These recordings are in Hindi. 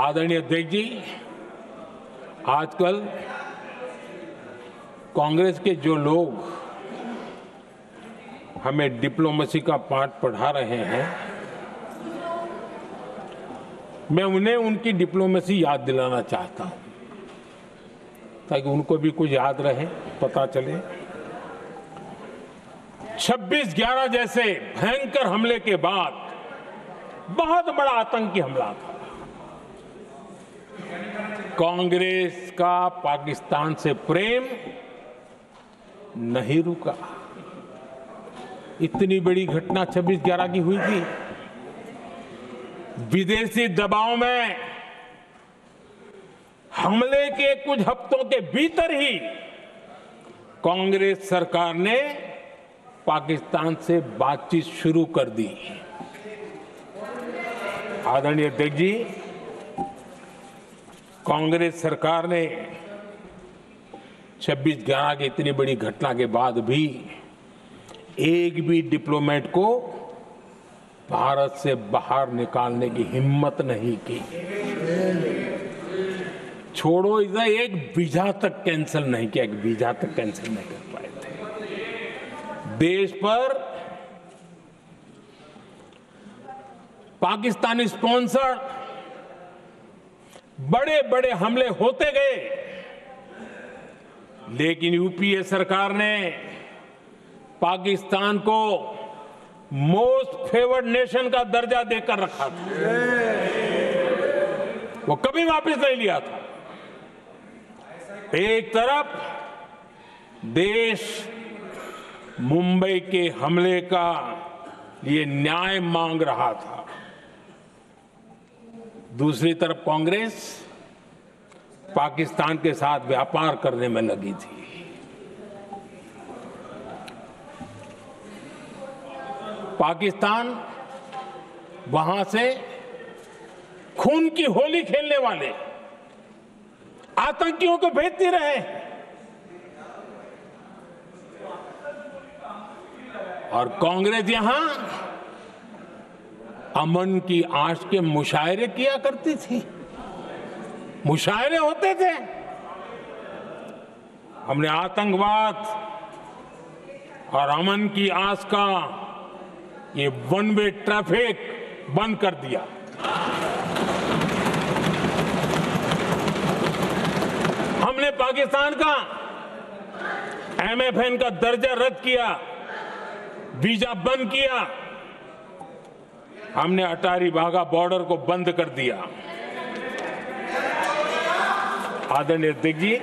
आदरणीय अध्यक्ष जी, आजकल कांग्रेस के जो लोग हमें डिप्लोमेसी का पाठ पढ़ा रहे हैं, मैं उन्हें उनकी डिप्लोमेसी याद दिलाना चाहता हूं ताकि उनको भी कुछ याद रहे, पता चले। 26/11 जैसे भयंकर हमले के बाद बहुत बड़ा आतंकी हमला था। कांग्रेस का पाकिस्तान से प्रेम नहीं रुका। इतनी बड़ी घटना 26/11 की हुई थी। विदेशी दबाव में हमले के कुछ हफ्तों के भीतर ही कांग्रेस सरकार ने पाकिस्तान से बातचीत शुरू कर दी। आदरणीय अध्यक्ष जी, कांग्रेस सरकार ने 26/11 की इतनी बड़ी घटना के बाद भी एक भी डिप्लोमेट को भारत से बाहर निकालने की हिम्मत नहीं की। छोड़ो, इधर एक वीजा तक कैंसिल नहीं किया, एक वीजा तक कैंसिल नहीं कर पाए थे। देश पर पाकिस्तानी स्पॉन्सर बड़े बड़े हमले होते गए, लेकिन यूपीए सरकार ने पाकिस्तान को मोस्ट फेवर्ड नेशन का दर्जा देकर रखा था। वो कभी वापस नहीं लिया था। एक तरफ देश मुंबई के हमले का ये न्याय मांग रहा था, दूसरी तरफ कांग्रेस पाकिस्तान के साथ व्यापार करने में लगी थी। पाकिस्तान वहां से खून की होली खेलने वाले आतंकियों को भेजते रहे और कांग्रेस यहां अमन की आश के मुशायरे किया करती थी। मुशायरे होते थे। हमने आतंकवाद और अमन की आस का ये वन वे ट्रैफिक बंद कर दिया। हमने पाकिस्तान का MFN का दर्जा रद्द किया, वीजा बंद किया। हमने अटारी वाघा बॉर्डर को बंद कर दिया। आदरणीय अध्यक्ष जी,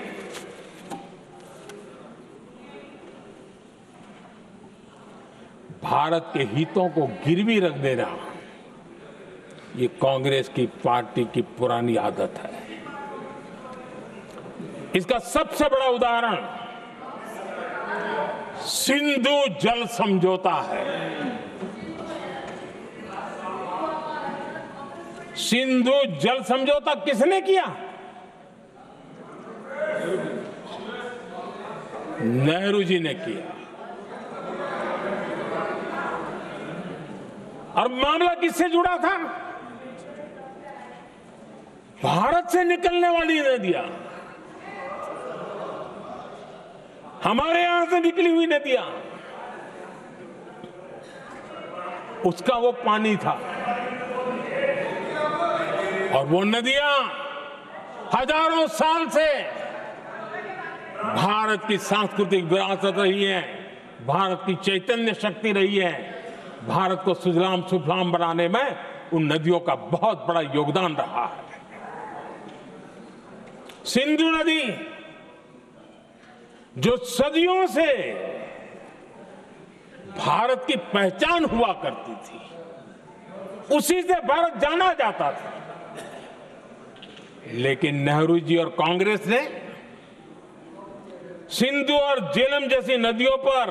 भारत के हितों को गिरवी रख देना ये कांग्रेस की पार्टी की पुरानी आदत है। इसका सबसे बड़ा उदाहरण सिंधु जल समझौता है। सिंधु जल समझौता किसने किया? नेहरू जी ने किया। और मामला किससे जुड़ा था? भारत से निकलने वाली नदियां, हमारे यहां से निकली हुई नदियां, उसका वो पानी था। और वो नदियां हजारों साल से भारत की सांस्कृतिक विरासत रही है, भारत की चैतन्य शक्ति रही है। भारत को सुजलाम सुफलाम बनाने में उन नदियों का बहुत बड़ा योगदान रहा है। सिंधु नदी जो सदियों से भारत की पहचान हुआ करती थी, उसी से भारत जाना जाता था। लेकिन नेहरू जी और कांग्रेस ने सिंधु और झेलम जैसी नदियों पर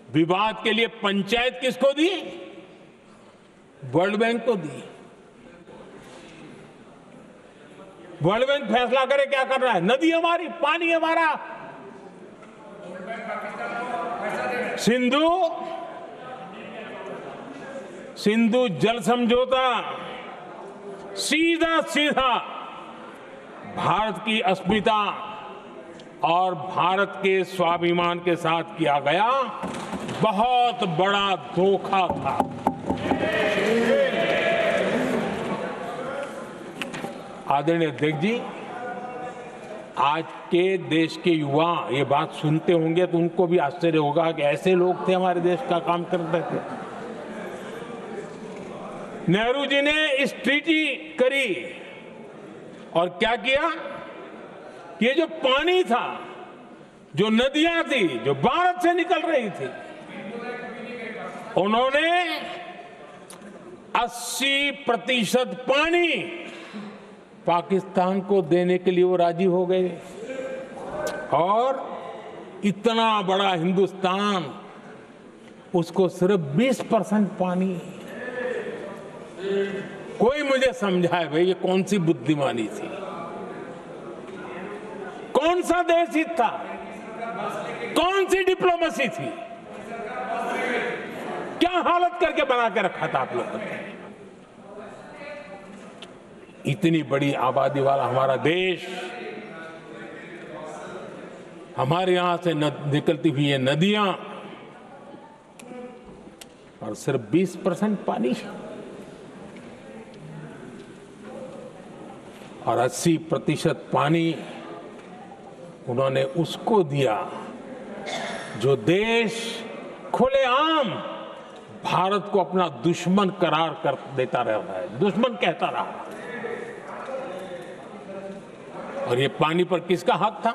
विवाद के लिए पंचायत किसको दी? वर्ल्ड बैंक को दी। वर्ल्ड बैंक फैसला करे क्या कर रहा है। नदी हमारी, पानी हमारा। सिंधु जल समझौता सीधा सीधा भारत की अस्मिता और भारत के स्वाभिमान के साथ किया गया बहुत बड़ा धोखा था। आदरणीय अध्यक्ष जी, आज के देश के युवा ये बात सुनते होंगे तो उनको भी आश्चर्य होगा कि ऐसे लोग थे हमारे देश का काम करते थे। नेहरू जी ने इस ट्रीटी करी और क्या किया, ये जो पानी था, जो नदियां थी, जो भारत से निकल रही थी, उन्होंने 80% पानी पाकिस्तान को देने के लिए वो राजी हो गए। और इतना बड़ा हिंदुस्तान, उसको सिर्फ 20% पानी। कोई मुझे समझाए भाई ये कौन सी बुद्धिमानी थी, कौन सा देश हित था, कौन सी डिप्लोमेसी थी, क्या हालत करके बना के रखा था आप लोगों ने। इतनी बड़ी आबादी वाला हमारा देश, हमारे यहां से निकलती हुई ये नदियां, और सिर्फ 20% पानी, और 80% पानी उन्होंने उसको दिया जो देश खुलेआम भारत को अपना दुश्मन करार कर देता रहा है, दुश्मन कहता रहा। और ये पानी पर किसका हक था?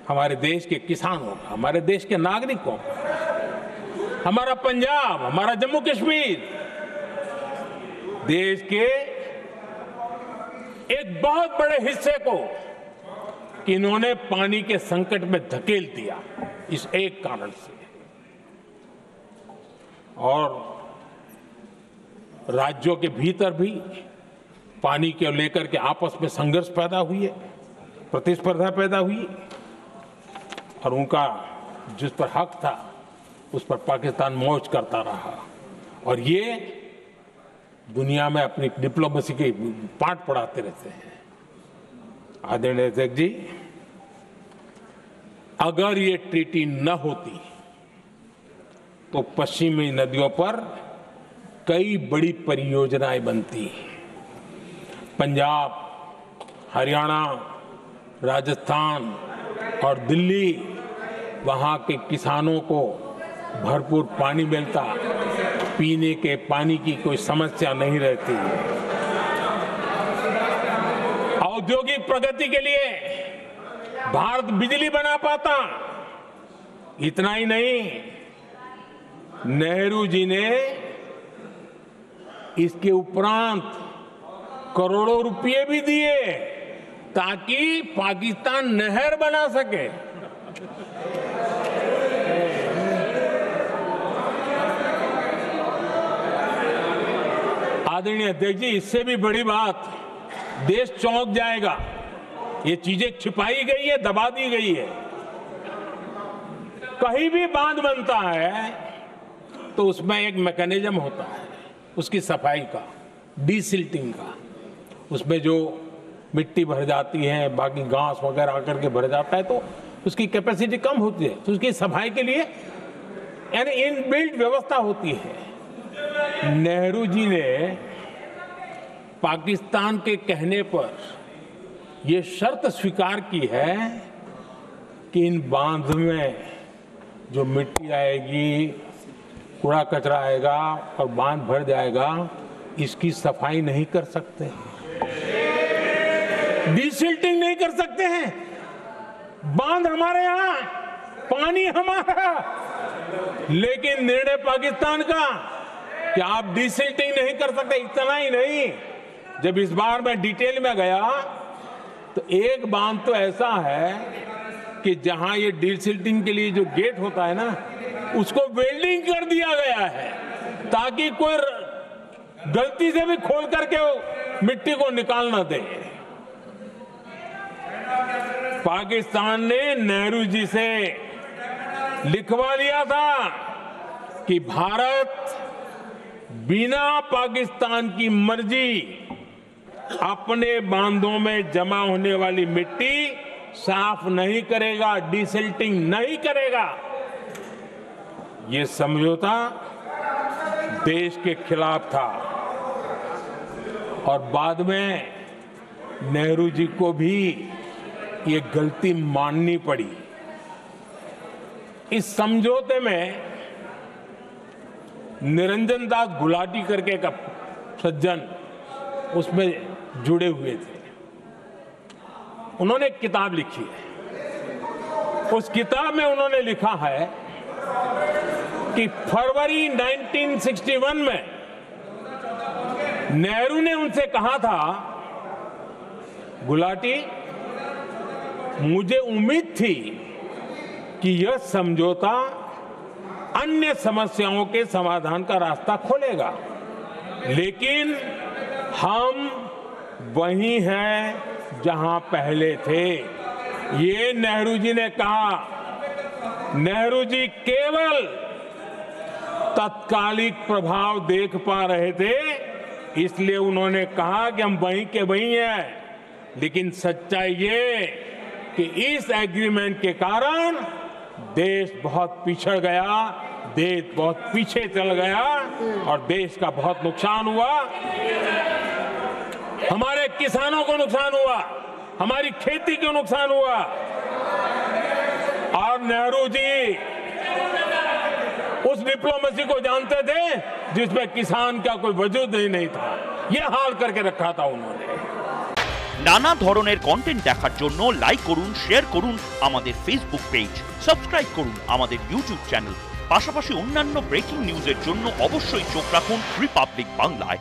हमारे देश के किसानों का, हमारे देश के नागरिकों का, हमारा पंजाब, हमारा जम्मू कश्मीर, देश के एक बहुत बड़े हिस्से को इन्होंने पानी के संकट में धकेल दिया इस एक कारण से। और राज्यों के भीतर भी पानी को लेकर के आपस में संघर्ष पैदा हुई है, प्रतिस्पर्धा पैदा हुई, और उनका जिस पर हक था उस पर पाकिस्तान मौज करता रहा। और ये दुनिया में अपनी डिप्लोमेसी के पाठ पढ़ाते रहते हैं। आदरणीय अध्यक्ष जी, अगर ये ट्रीटी न होती तो पश्चिमी नदियों पर कई बड़ी परियोजनाएं बनती। पंजाब, हरियाणा, राजस्थान और दिल्ली, वहां के किसानों को भरपूर पानी मिलता, पीने के पानी की कोई समस्या नहीं रहती। औद्योगिक प्रगति के लिए भारत बिजली बना पाता। इतना ही नहीं, नेहरू जी ने इसके उपरांत करोड़ों रुपए भी दिए ताकि पाकिस्तान नहर बना सके। आदरणीय अध्यक्ष जी, इससे भी बड़ी बात, देश चौंक जाएगा। ये चीजें छिपाई गई है, दबा दी गई है। कहीं भी बांध बनता है तो उसमें एक मैकेनिज्म होता है उसकी सफाई का, डीसिल्टिंग का। उसमें जो मिट्टी भर जाती है, बाकी घास वगैरह आकर के भर जाता है, तो उसकी कैपेसिटी कम होती है, तो उसकी सफाई के लिए यानी इनबिल्ट व्यवस्था होती है। नेहरू जी ने पाकिस्तान के कहने पर यह शर्त स्वीकार की है कि इन बांध में जो मिट्टी आएगी, कूड़ा कचरा आएगा और बांध भर जाएगा, इसकी सफाई नहीं कर सकते, डीसिल्टिंग नहीं कर सकते हैं। बांध हमारे यहां, पानी हमारा, लेकिन निर्णय पाकिस्तान का कि आप डीसिल्टिंग नहीं कर सकते। इतना ही नहीं, जब इस बार मैं डिटेल में गया तो एक बांध तो ऐसा है कि जहां ये डीसिल्टिंग के लिए जो गेट होता है ना, उसको वेल्डिंग कर दिया गया है ताकि कोई गलती से भी खोल करके मिट्टी को निकाल ना दे। पाकिस्तान ने नेहरू जी से लिखवा लिया था कि भारत बिना पाकिस्तान की मर्जी अपने बांधों में जमा होने वाली मिट्टी साफ नहीं करेगा, डिसिल्टिंग नहीं करेगा। ये समझौता देश के खिलाफ था और बाद में नेहरू जी को भी ये गलती माननी पड़ी। इस समझौते में निरंजन दास गुलाटी करके एक सज्जन उसमें जुड़े हुए थे। उन्होंने एक किताब लिखी है। उस किताब में उन्होंने लिखा है कि फरवरी 1961 में नेहरू ने उनसे कहा था, गुलाटी, मुझे उम्मीद थी कि यह समझौता अन्य समस्याओं के समाधान का रास्ता खोलेगा, लेकिन हम वहीं हैं जहां पहले थे। ये नेहरू जी ने कहा। नेहरू जी केवल तत्कालिक प्रभाव देख पा रहे थे, इसलिए उन्होंने कहा कि हम वहीं के वहीं हैं। लेकिन सच्चाई ये कि इस एग्रीमेंट के कारण देश बहुत पिछड़ गया, देश बहुत पीछे चल गया और देश का बहुत नुकसान हुआ। हमारे किसानों को नुकसान हुआ, हमारी खेती को नुकसान हुआ। और नेहरू जी उस डिप्लोमेसी को जानते थे जिसमें किसान का कोई वजूद ही नहीं था। यह हाल करके रखा था उन्होंने। নানা ধরনের কন্টেন্ট দেখার জন্য লাইক করুন, শেয়ার করুন আমাদের ফেসবুক পেজ, সাবস্ক্রাইব করুন আমাদের ইউটিউব চ্যানেল। পাশাপাশি অন্যান্য ব্রেকিং নিউজের জন্য অবশ্যই চোখ রাখুন রিপাবলিক বাংলায়।